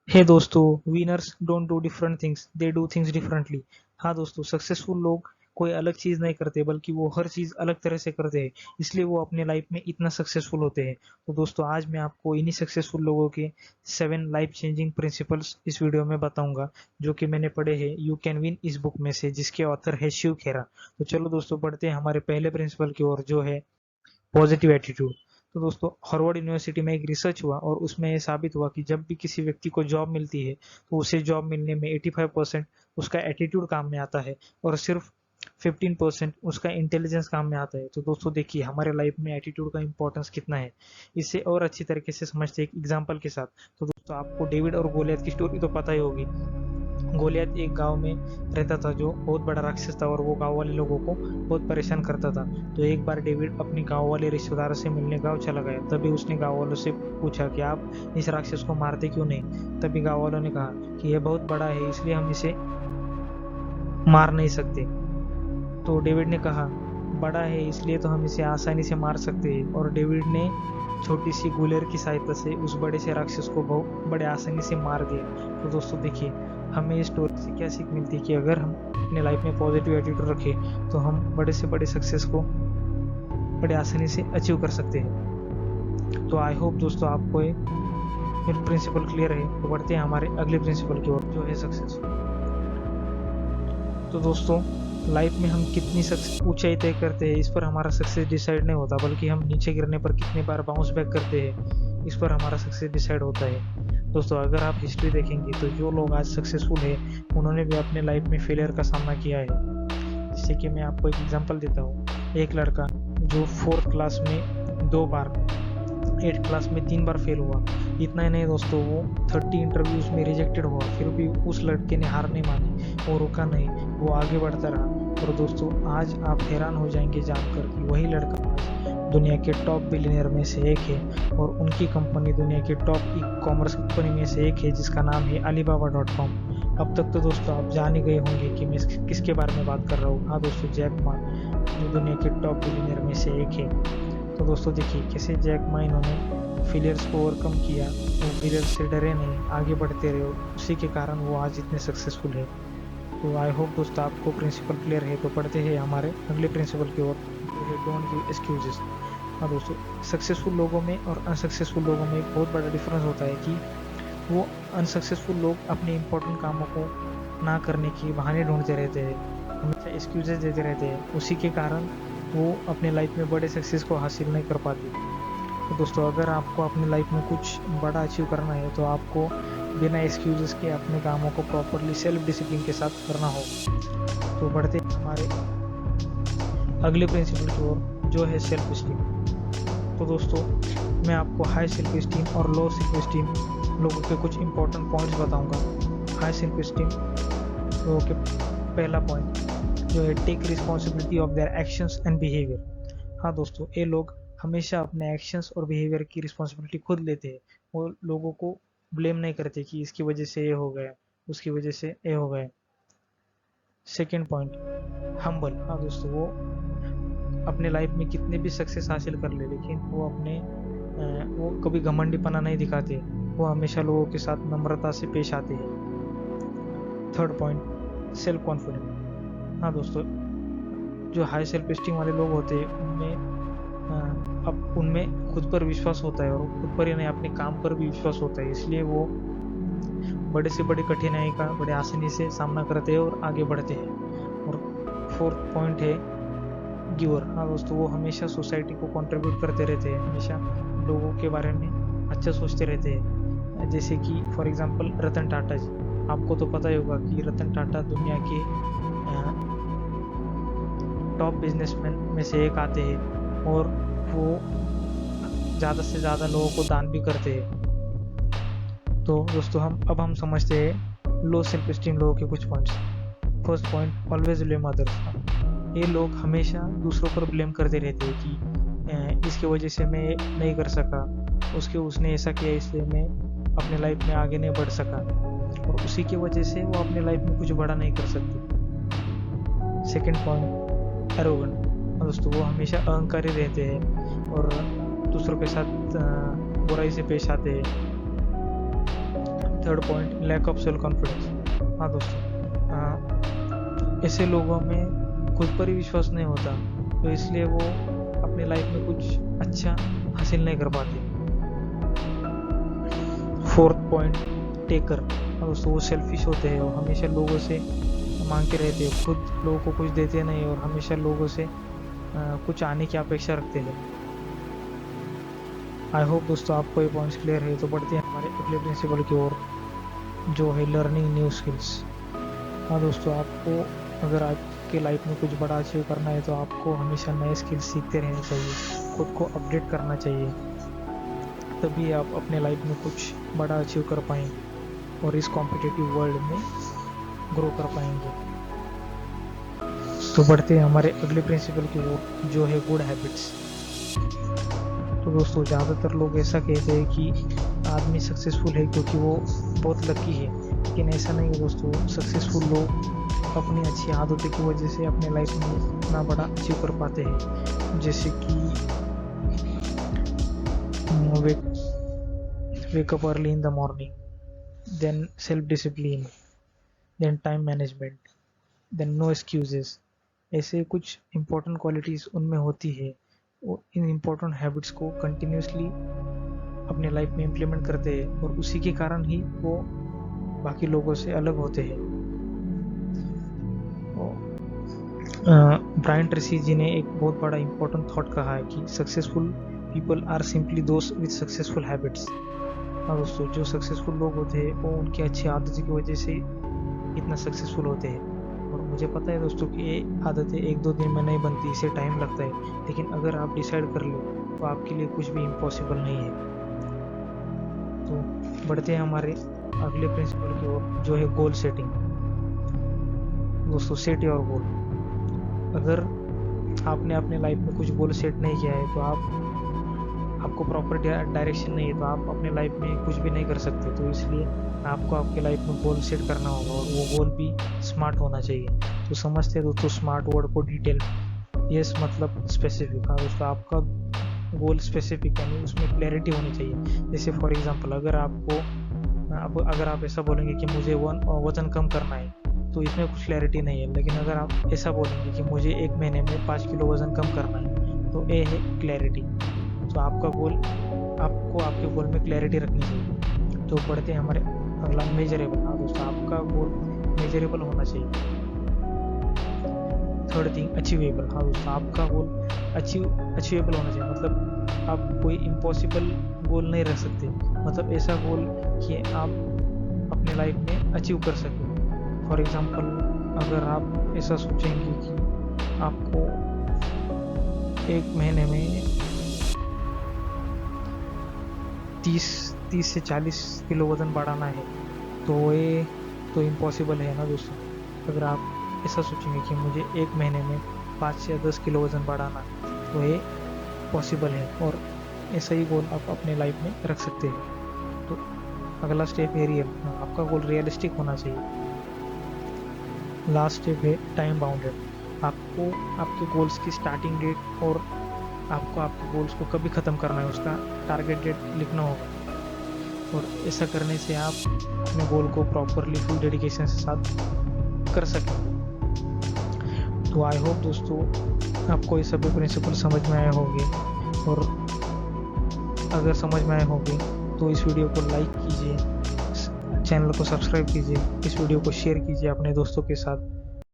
हे दोस्तों, winners don't do different things, they do things differently. हाँ दोस्तों, सक्सेसफुल लोग कोई अलग चीज़ नहीं करते बल्कि वो हर चीज़ अलग तरह से करते हैं, इसलिए वो अपने लाइफ में इतना सक्सेसफुल होते हैं। तो दोस्तों, आज मैं आपको इन्हीं सक्सेसफुल लोगों के 7 लाइफ चेंजिंग प्रिंसिपल्स इस वीडियो में बताऊंगा, जो कि मैंने पढ़े हैं यू कैन विन इस बुक में से, जिसके ऑथर है शिव खेरा। तो चलो दोस्तों, बढ़ते हैं हमारे पहले प्रिंसिपल की ओर, जो है पॉजिटिव एटीट्यूड। तो दोस्तों, हार्वर्ड यूनिवर्सिटी में एक रिसर्च हुआ और उसमें ये साबित हुआ कि जब भी किसी व्यक्ति को जॉब मिलती है तो उसे जॉब मिलने में 85% उसका एटीट्यूड काम में आता है और सिर्फ 15% उसका इंटेलिजेंस काम में आता है। तो दोस्तों देखिए, हमारे लाइफ में एटीट्यूड का इंपॉर्टेंस कितना है, इसे और अच्छी तरीके से समझते हैं एक एग्जाम्पल के साथ। तो दोस्तों, आपको डेविड और गोलियत की स्टोरी तो पता ही होगी। गोलियत एक गांव में रहता था जो बहुत बड़ा राक्षस था और वो गांव वाले लोगों को बहुत परेशान करता था। तो एक बार डेविड अपने गांव वाले रिश्तेदारों से मिलने गांव चला गया। तभी उसने गांव वालों से पूछा कि आप इस राक्षस को मारते क्यों नहीं। तभी गांव वालों ने कहा कि यह बहुत बड़ा है, इसलिए हम इसे मार नहीं सकते। तो डेविड ने कहा, बड़ा है इसलिए तो हम इसे आसानी से मार सकते हैं। और डेविड ने छोटी सी गुलेर की सहायता से उस बड़े से राक्षस को बहुत बड़े आसानी से मार दिया। तो दोस्तों देखिए, हमें इस स्टोरी से क्या सीख मिलती है कि अगर हम अपने लाइफ में पॉजिटिव एटीट्यूड रखें तो हम बड़े से बड़े सक्सेस को बड़े आसानी से अचीव कर सकते हैं। तो आई होप दोस्तों, आपको ये प्रिंसिपल क्लियर है। तो बढ़ते हैं हमारे अगले प्रिंसिपल की ओर, जो है सक्सेस। तो दोस्तों, लाइफ में हम कितनी ऊंचाई तय करते हैं, इस पर हमारा सक्सेस डिसाइड नहीं होता, बल्कि हम नीचे गिरने पर कितनी बार बाउंस बैक करते हैं, इस पर हमारा सक्सेस डिसाइड होता है। दोस्तों, अगर आप हिस्ट्री देखेंगे तो जो लोग आज सक्सेसफुल है उन्होंने भी अपने लाइफ में फेलियर का सामना किया है। जैसे कि मैं आपको एक एग्जांपल देता हूँ। एक लड़का जो 4th क्लास में 2 बार, 8th क्लास में 3 बार फेल हुआ। इतना ही नहीं दोस्तों, वो 30 इंटरव्यूज में रिजेक्टेड हुआ, फिर भी उस लड़के ने हार नहीं मानी, वो रुका नहीं, वो आगे बढ़ता रहा। और दोस्तों, आज आप हैरान हो जाएंगे जानकर कि वही लड़का आज दुनिया के टॉप बिलियनियर में से एक है और उनकी कंपनी दुनिया के टॉप ई कॉमर्स कंपनी में से एक है, जिसका नाम है Alibaba.com। अब तक तो दोस्तों आप जान ही गए होंगे कि मैं किसके बारे में बात कर रहा हूँ। हाँ दोस्तों, जैक मा, जो दुनिया के टॉप बिलियनियर में से एक है। तो दोस्तों देखिए, कैसे जैक मा इन्होंने फेलियर्स को ओवरकम किया, वो फेलियर से डरे नहीं, आगे बढ़ते रहे, उसी के कारण वो आज इतने सक्सेसफुल है। तो आई होप दोस्तों, आपको प्रिंसिपल क्लियर है। तो पढ़ते हैं हमारे अगले प्रिंसिपल की ओर, जो है डोंट गिव एक्सक्यूजेस। हाँ दोस्तों, सक्सेसफुल लोगों में और अनसक्सेसफुल लोगों में एक बहुत बड़ा डिफरेंस होता है कि वो अनसक्सेसफुल लोग अपने इंपॉर्टेंट कामों को ना करने के बहाने ढूंढते रहते हैं, हमेशा एक्सक्यूजेस देते रहते हैं, उसी के कारण वो अपने लाइफ में बड़े सक्सेस को हासिल नहीं कर पाते। तो दोस्तों, अगर आपको अपनी लाइफ में कुछ बड़ा अचीव करना है तो आपको बिना एक्सक्यूजेस के अपने कामों को प्रॉपरली सेल्फ डिसिप्लिन के साथ करना होगा। तो बढ़ते हमारे अगले प्रिंसिपल की ओर, जो है सेल्फ स्टीम। तो दोस्तों, मैं आपको हाई सेल्फ स्टीम और लो सेल्फ स्टीम लोगों के कुछ इंपॉर्टेंट पॉइंट्स बताऊंगा। हाई सेल्फ स्टीम लोगों के पहला पॉइंट जो है, take responsibility of their actions and behaviour. हाँ दोस्तों, ये लोग हमेशा अपने एक्शंस और बिहेवियर की रिस्पॉन्सिबिलिटी खुद लेते हैं। वो लोगों को ब्लेम नहीं करते कि इसकी वजह से ये हो गया, उसकी वजह से ये हो गया। Second point, humble. हाँ दोस्तों, वो अपने लाइफ में कितने भी सक्सेस हासिल कर ले, लेकिन वो कभी घमंडीपना नहीं दिखाते, वो हमेशा लोगों के साथ नम्रता से पेश आते हैं। Third point, self confidence. हाँ दोस्तों, जो हाई सेल्फ स्टीम वाले लोग होते हैं उनमें खुद पर विश्वास होता है और खुद पर ही नहीं, अपने काम पर भी विश्वास होता है, इसलिए वो बड़े से बड़ी कठिनाई का बड़े आसानी से सामना करते हैं और आगे बढ़ते हैं। और फोर्थ पॉइंट है गिवर। हाँ दोस्तों, वो हमेशा सोसाइटी को कंट्रीब्यूट करते रहते हैं, हमेशा लोगों के बारे में अच्छा सोचते रहते हैं। जैसे कि फॉर एग्जांपल रतन टाटा जी, आपको तो पता ही होगा कि रतन टाटा दुनिया के टॉप बिजनेसमैन में से एक आते हैं और वो ज़्यादा से ज़्यादा लोगों को दान भी करते हैं। तो दोस्तों, हम समझते हैं लो सेल्फ स्टीम लोगों के कुछ points. First point, always blame others. ये लोग हमेशा दूसरों पर ब्लेम करते रहते हैं कि इसकी वजह से मैं नहीं कर सका, उसने ऐसा किया इसलिए मैं अपने लाइफ में आगे नहीं बढ़ सका, और उसी की वजह से वो अपने लाइफ में कुछ बड़ा नहीं कर सकते। Second point, arrogant. दोस्तों, वो हमेशा अहंकारी रहते हैं और दूसरों के साथ बुराई से पेश आते हैं। Third point, lack of self confidence. हाँ दोस्तों, ऐसे लोगों में खुद पर ही विश्वास नहीं होता, तो इसलिए वो अपनी लाइफ में कुछ अच्छा हासिल नहीं कर पाते। Fourth point, taker. हाँ दोस्तों, वो सेल्फिश होते हैं और हमेशा लोगों से मांगते रहते हैं, खुद लोगों को कुछ देते नहीं और हमेशा लोगों से कुछ आने की अपेक्षा रखते हैं। आई होप दोस्तों आपको ये पॉइंट्स क्लियर है। तो बढ़ते हैं हमारे अगले प्रिंसिपल की ओर, जो है लर्निंग न्यू स्किल्स। हाँ दोस्तों, आपको अगर आपके लाइफ में कुछ बड़ा अचीव करना है तो आपको हमेशा नए स्किल्स सीखते रहने चाहिए, खुद को अपडेट करना चाहिए, तभी आप अपने लाइफ में कुछ बड़ा अचीव कर पाएंगे और इस कॉम्पिटिटिव वर्ल्ड में ग्रो कर पाएंगे। तो बढ़ते हैं हमारे अगले प्रिंसिपल की ओर, जो है गुड हैबिट्स। तो दोस्तों, ज़्यादातर लोग ऐसा कहते हैं कि आदमी सक्सेसफुल है क्योंकि वो बहुत लकी है, लेकिन ऐसा नहीं है दोस्तों। सक्सेसफुल लोग अपनी अच्छी आदतों की वजह से अपने लाइफ में इतना बड़ा अचीव कर पाते हैं, जैसे कि wake up early in the morning, then self discipline, then time management, then no excuses। ऐसे कुछ इम्पोर्टेंट क्वालिटीज़ उनमें होती है। वो इन इम्पोर्टेंट हैबिट्स को कंटिन्यूसली अपने लाइफ में इम्प्लीमेंट करते हैं और उसी के कारण ही वो बाकी लोगों से अलग होते हैं। ब्रायन ट्रेसी जी ने एक बहुत बड़ा इम्पोर्टेंट थॉट कहा है कि सक्सेसफुल पीपल आर सिंपली दोस्त विद सक्सेसफुल हैबिट्स। हाँ दोस्तों, जो सक्सेसफुल लोग होते हैं वो उनकी अच्छी आदतों की वजह से इतना सक्सेसफुल होते हैं। और मुझे पता है दोस्तों कि ये आदतें एक दो दिन में नहीं बनती, इसे टाइम लगता है, लेकिन अगर आप डिसाइड कर लो तो आपके लिए कुछ भी इम्पॉसिबल नहीं है। तो बढ़ते हैं हमारे अगले प्रिंसिपल की ओर, जो है गोल सेटिंग। दोस्तों, सेट योर गोल। अगर आपने अपने लाइफ में कुछ गोल सेट नहीं किया है तो आपको प्रॉपर डायरेक्शन नहीं है तो आप अपने लाइफ में कुछ भी नहीं कर सकते। तो इसलिए आपको आपके लाइफ में गोल सेट करना होगा और वो गोल भी स्मार्ट होना चाहिए। तो समझते हैं दोस्तों स्मार्ट वर्ड को डिटेल। यस मतलब स्पेसिफिक। हाँ दोस्तों, आपका गोल स्पेसिफिक यानी उसमें क्लैरिटी होनी चाहिए। जैसे फॉर एग्जांपल, अगर आप ऐसा बोलेंगे कि मुझे वज़न कम करना है तो इसमें कुछ क्लैरिटी नहीं है। लेकिन अगर आप ऐसा बोलेंगे कि मुझे 1 महीने में 5 किलो वज़न कम करना है तो ये है क्लैरिटी। तो आपका गोल, आपको आपके गोल में क्लैरिटी रखनी चाहिए। तो बढ़ते हैं हमारे अगला, मेजरेबल। हाँ दोस्तों, आपका गोल मेजरेबल होना चाहिए। Third thing, achievable. हाँ दोस्तों, आपका गोल अचीवेबल होना चाहिए। मतलब आप कोई इम्पॉसिबल गोल नहीं रख सकते, मतलब ऐसा गोल कि आप अपने लाइफ में अचीव कर सकें। फॉर एग्जांपल, अगर आप ऐसा सोचेंगे कि आपको 1 महीने में 30 से 40 किलो वज़न बढ़ाना है तो ये तो इम्पॉसिबल है ना दोस्तों। अगर आप ऐसा सोचेंगे कि मुझे 1 महीने में 5 से 10 किलो वज़न बढ़ाना तो ये पॉसिबल है, और ऐसा ही गोल आप अपने लाइफ में रख सकते हैं। तो अगला स्टेप है रियल। आपका गोल रियलिस्टिक होना चाहिए। लास्ट स्टेप है टाइम बाउंडेड। आपको आपके गोल्स की स्टार्टिंग डेट और आपको आपके गोल्स को कभी ख़त्म करना है उसका टारगेट डेट लिखना होगा, और ऐसा करने से आप अपने गोल को प्रॉपरली फुल डेडिकेशन के साथ कर सकें। तो आई होप दोस्तों आपको ये सभी प्रिंसिपल समझ में आए होंगे, और अगर समझ में आए होंगे तो इस वीडियो को लाइक कीजिए, चैनल को सब्सक्राइब कीजिए, इस वीडियो को शेयर कीजिए अपने दोस्तों के साथ।